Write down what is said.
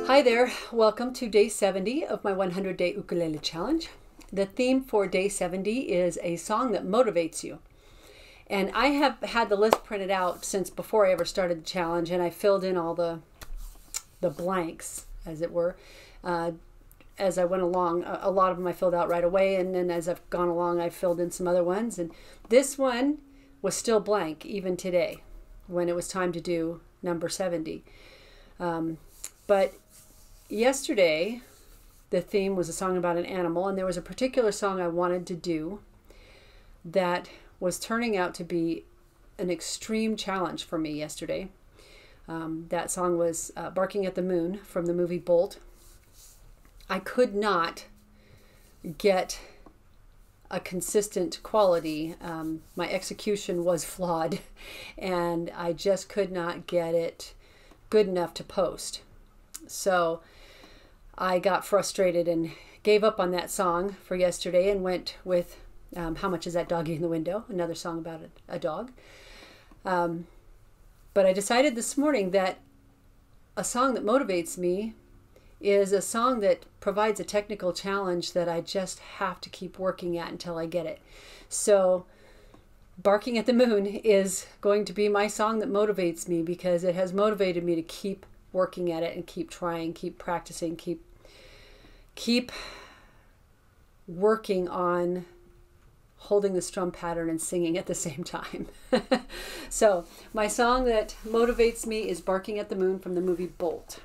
Hi there, welcome to day 70 of my 100-day ukulele challenge. The theme for day 70 is a song that motivates you. And I have had the list printed out since before I ever started the challenge, and I filled in all the blanks, as it were, as I went along. A lot of them I filled out right away, and then as I've gone along I filled in some other ones. And this one was still blank even today when it was time to do number 70. But yesterday, the theme was a song about an animal, and there was a particular song I wanted to do that was turning out to be an extreme challenge for me yesterday. That song was Barking at the Moon from the movie Bolt. I could not get a consistent quality. My execution was flawed, and I just could not get it good enough to post. So I got frustrated and gave up on that song for yesterday and went with How Much Is That Doggy in the Window, another song about a dog. But I decided this morning that a song that motivates me is a song that provides a technical challenge that I just have to keep working at until I get it. So Barking at the Moon is going to be my song that motivates me, because it has motivated me to keep working at it and keep trying, keep practicing, keep working on holding the strum pattern and singing at the same time. So my song that motivates me is Barking at the Moon from the movie Bolt.